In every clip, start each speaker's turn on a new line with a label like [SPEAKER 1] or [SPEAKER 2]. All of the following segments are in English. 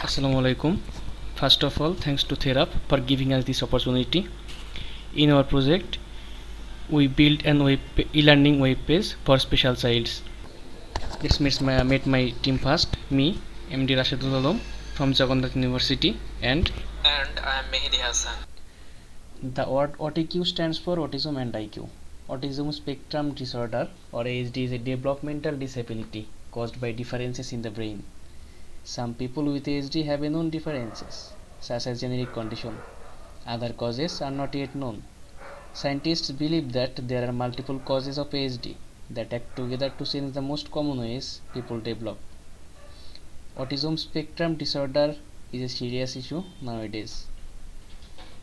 [SPEAKER 1] Assalamualaikum. First of all, thanks to Therap for giving us this opportunity. In our project, we built an e-learning web page for special childs. Let's meet my team first. Me, MD Rashedul from Jagannath University, and
[SPEAKER 2] I am Mehedi Hasan.
[SPEAKER 1] The word OTQ stands for autism and IQ. Autism spectrum disorder or ASD is a developmental disability caused by differences in the brain. Some people with ASD have known differences, such as generic condition. Other causes are not yet known. Scientists believe that there are multiple causes of ASD that act together to change the most common ways people develop. Autism spectrum disorder is a serious issue nowadays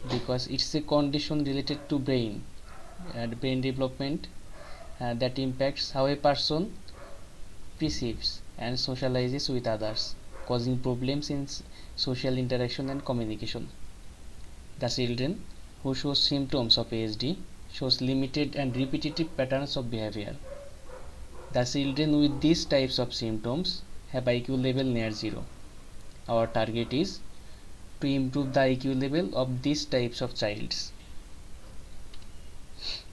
[SPEAKER 1] because it's a condition related to brain and brain development that impacts how a person perceives and socializes with others, causing problems in social interaction and communication. The children who show symptoms of ASD shows limited and repetitive patterns of behavior. The children with these types of symptoms have IQ level near zero. Our target is to improve the IQ level of these types of childs.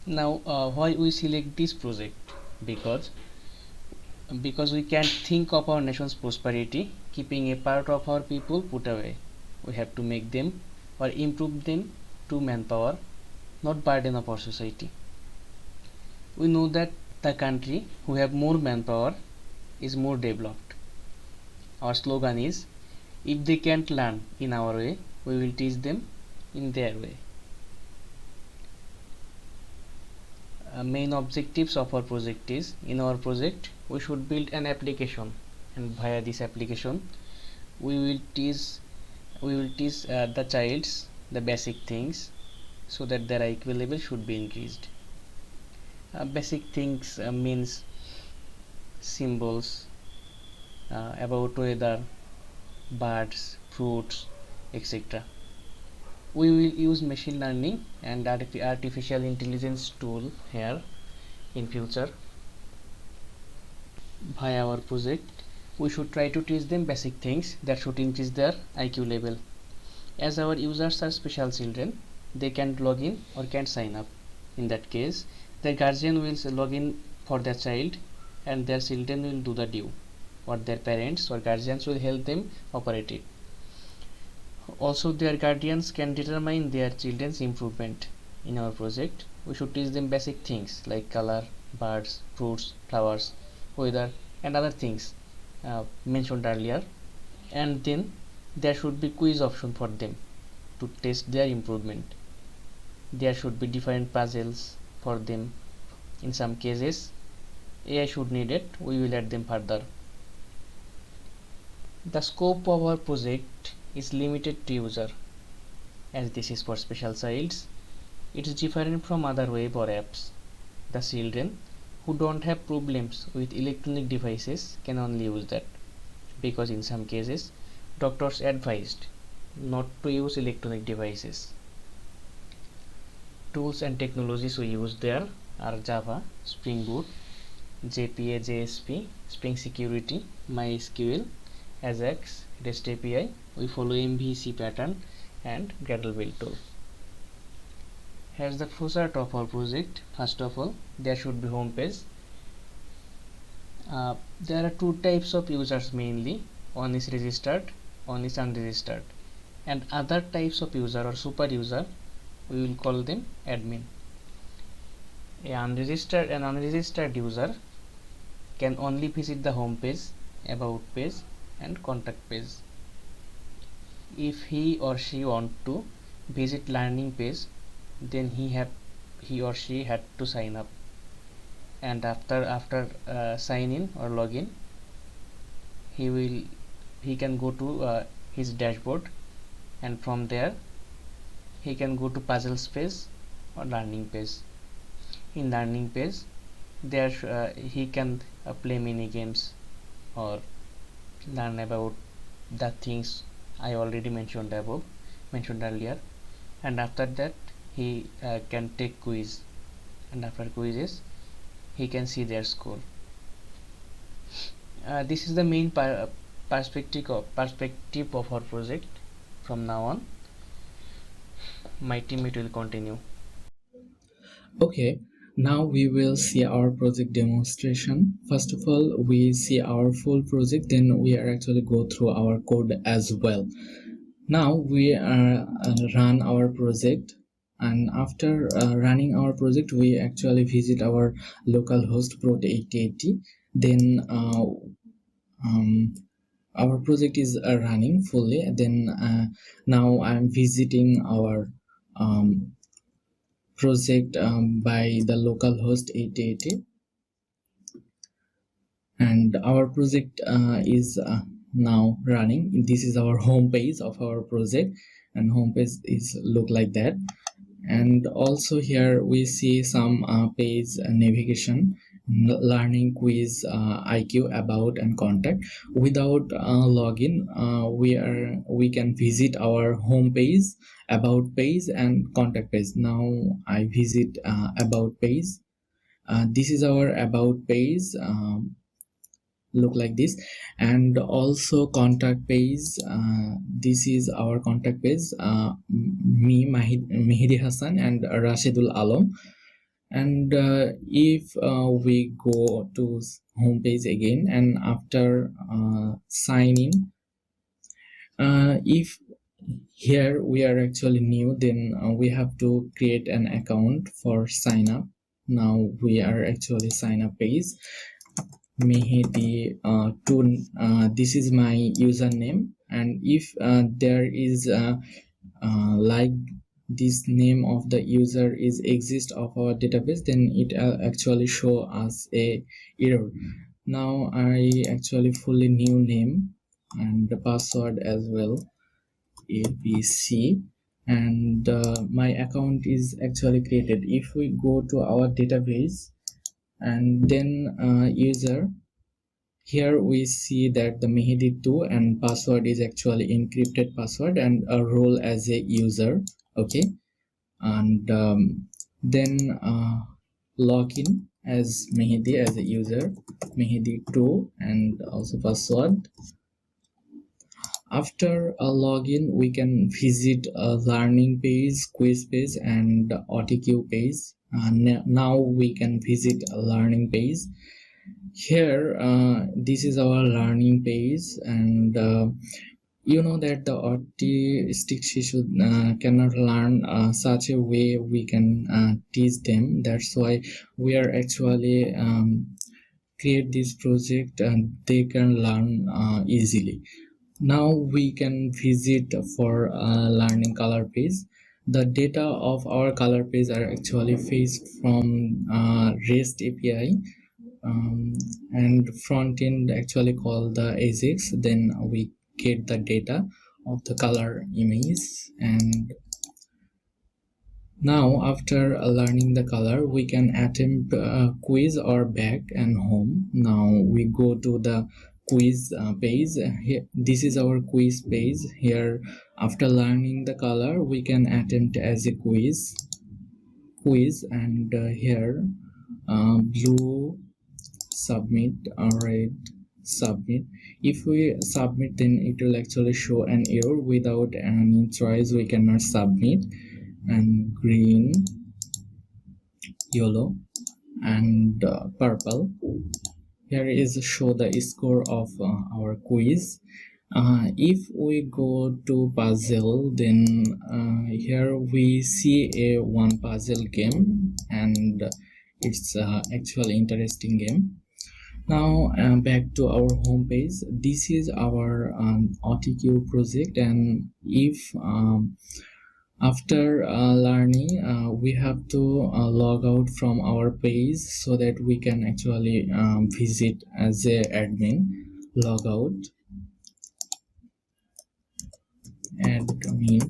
[SPEAKER 1] Now, why we select this project? Because we can't think of our nation's prosperity keeping a part of our people put away. We have to make them or improve them to manpower, not burden of our society. We know that the country who have more manpower is more developed. Our slogan is, if they can't learn in our way, we will teach them in their way. Main objectives of our project is, in our project we should build an application, and via this application we will teach the childs the basic things so that their IQ level should be increased. Basic things means symbols about weather, birds, fruits, etc. We will use machine learning and artificial intelligence tool here in future. Via our project, we should try to teach them basic things that should increase their IQ level. As our users are special children, they can't log in or can't sign up. In that case, their guardian will log in for their child and their children will do the due, or their parents or guardians will help them operate it. Also, their guardians can determine their children's improvement. In our project, we should teach them basic things like color, birds, fruits, flowers, weather, and other things mentioned earlier. And then there should be quiz option for them to test their improvement. There should be different puzzles for them. In some cases, AI should need it. We will add them further. The scope of our project is limited to user. As this is for special childs, it is different from other web or apps. The children who don't have problems with electronic devices can only use that, because in some cases doctors advised not to use electronic devices. Tools and technologies we use there are Java, Spring Boot, JPA, JSP, Spring Security, MySQL, Ajax, REST API. We follow MVC pattern and Gradle build tool. Here's the flowchart of our project. First of all, there should be home page. There are two types of users mainly. One is registered, one is unregistered, and other types of user or super user we will call them admin. An unregistered user can only visit the home page, about page, and contact page. If he or she want to visit learning page, then he or she had to sign up, and after sign in or login, he can go to his dashboard, and from there he can go to puzzles page or learning page. In learning page, there he can play mini games or learn about the things I already mentioned earlier, and after that he can take quiz, and after quizzes he can see their score. This is the main perspective of our project. From now on, my teammate will continue.
[SPEAKER 3] Okay, now we will see our project demonstration. First of all, we see our full project, then we are actually go through our code as well. Now we run our project, and after running our project, we actually visit our localhost prot 8080. Then our project is running fully. Then now I'm visiting our project by the localhost 8080, and our project is now running. This is our home page of our project, and home page is look like that. And also here we see some page navigation, learning, quiz, IQ, about, and contact. Without login, we can visit our home page, about page, and contact page. Now I visit about page. This is our about page, look like this. And also contact page, this is our contact page, me, Mehedi Hasan, and Rashedul Alam. And if we go to home page again, and after sign in, if here we are actually new, then we have to create an account for sign up. Now we are actually sign up page. Mehedi this is my username, and if there is like this name of the user is exist of our database, then it actually show us a error. Now I actually fully new name and the password as well, abc, and my account is actually created. If we go to our database and then user, here we see that the Mehedi 2 and password is actually encrypted password, and a role as a user. Okay, and then login as Mehedi as a user, Mehedi 2, and also password. After a login, we can visit a learning page, quiz page, and OTQ page. Now we can visit a learning page. Here this is our learning page, and you know that the autistic should cannot learn such a way we can teach them. That's why we are actually create this project, and they can learn easily. Now we can visit for learning color page. The data of our color page are actually fetched from REST API, and front end actually called the AJAX. Then we get the data of the color image. And now after learning the color, we can attempt a quiz or back and home. Now we go to the quiz page. Here, this is our quiz page. Here, after learning the color, we can attempt as a quiz, and here blue submit, red submit. If we submit, then it will actually show an error. Without any choice, we cannot submit. And green, yellow, and purple. Here is show the score of our quiz. If we go to puzzle, then here we see a one puzzle game, and it's actually interesting game. Now back to our home page. This is our OTQ project, and if after learning, we have to log out from our page so that we can actually visit as a admin. Log out, admin.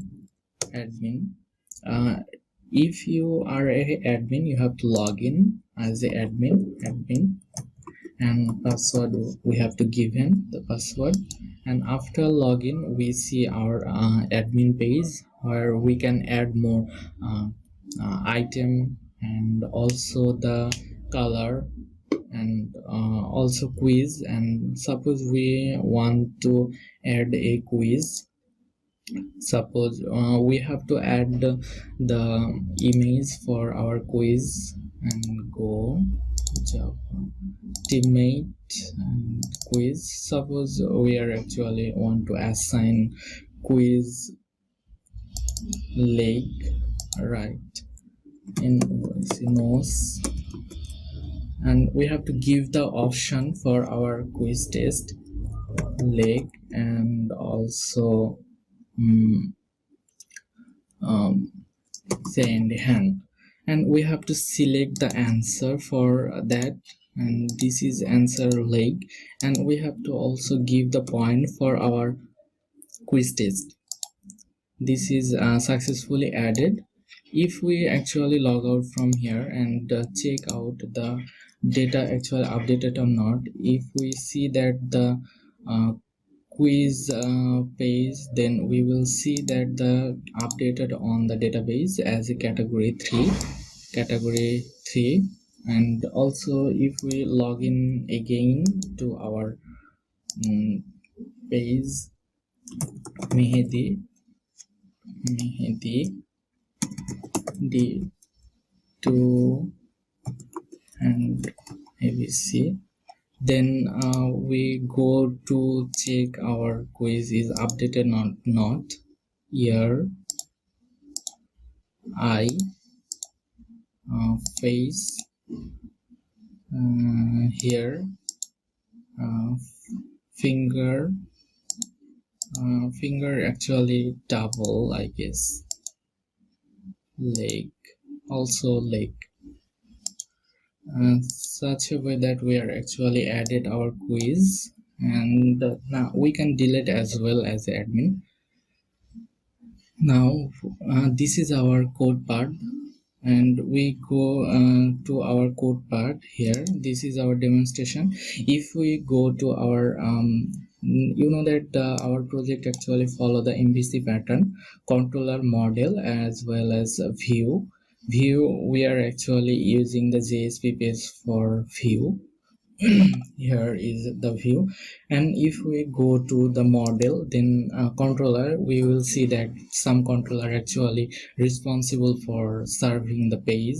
[SPEAKER 3] If you are a admin, you have to log in as a admin, and password we have to give him the password. And after login, we see our admin page, where we can add more item and also the color and also quiz. And suppose we want to add a quiz, suppose we have to add the image for our quiz, and go Java teammate and quiz. Suppose we are actually want to assign quiz lake, right, in nose, and we have to give the option for our quiz test lake, and also send hand, and we have to select the answer for that, and this is answer lake, and we have to also give the point for our quiz test. This is successfully added. If we actually log out from here and check out the data actually updated or not, if we see that the quiz page, then we will see that the updated on the database as a category 3. And also if we log in again to our page Mehedi D2 and ABC, then we go to check our quiz is updated or not. Year, eye, face, here, finger, finger actually double, I guess, leg, also leg, such a way that we are actually added our quiz. And now we can delete as well as admin. Now this is our code part, and we go to our code part here. This is our demonstration. If we go to our you know that our project actually follow the MVC pattern, controller, model, as well as view. We are actually using the JSP page for view. Here is the view, and if we go to the model, then controller, we will see that some controller actually responsible for serving the page,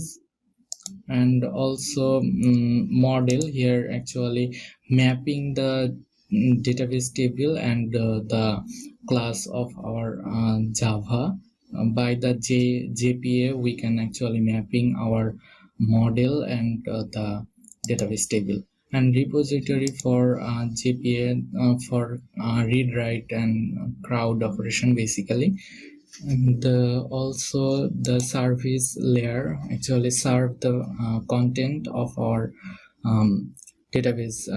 [SPEAKER 3] and also model here actually mapping the database table and the class of our Java. By the JPA we can actually mapping our model and the database table, and repository for JPA for read write and crowd operation basically. And also the service layer actually serve the content of our database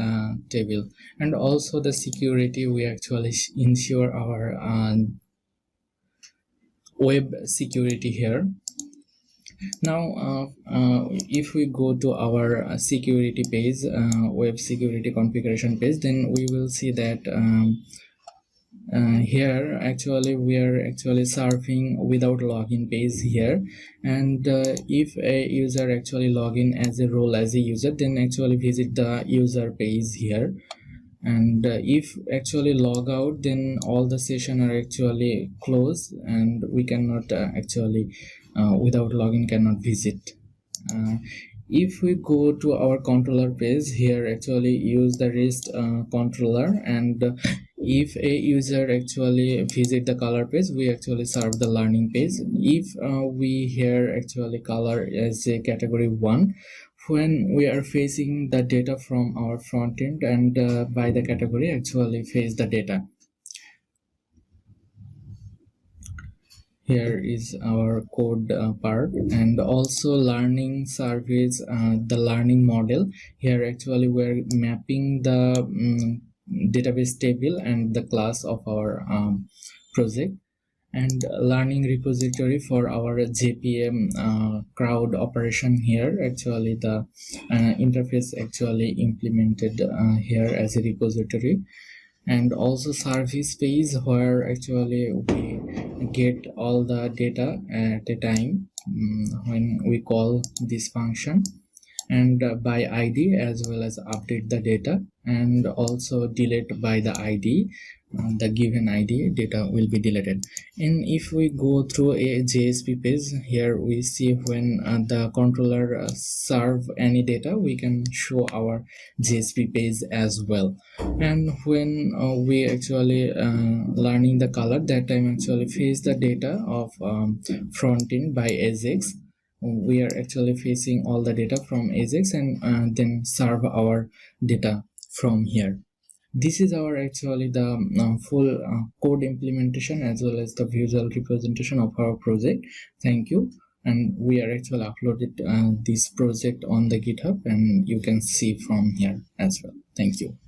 [SPEAKER 3] table, and also the security, we actually ensure our web security here. Now if we go to our security page, web security configuration page, then we will see that here actually we are actually serving without login page here, and if a user actually log in as a role as a user, then actually visit the user page here, and if actually log out, then all the session are actually closed, and we cannot actually without login cannot visit. If we go to our controller page, here actually use the REST controller, and if a user actually visit the color page, we actually serve the learning page. If we here actually color as a category 1, when we are facing the data from our front end, and by the category actually face the data. Here is our code part, and also learning service, the learning model. Here actually we're mapping the database table and the class of our project, and learning repository for our JPM crowd operation. Here actually the interface actually implemented here as a repository, and also service page where actually we get all the data at a time when we call this function. and by ID, as well as update the data, and also delete by the ID. The given ID data will be deleted. And if we go through a JSP page, here we see when the controller serve any data, we can show our JSP page as well. And when we actually learning the color, that time actually face the data of front end by Ajax. We are actually facing all the data from Ajax, and then serve our data from here. This is our actually the full code implementation, as well as the visual representation of our project. Thank you. And we are actually uploaded this project on the GitHub, and you can see from here as well. Thank you.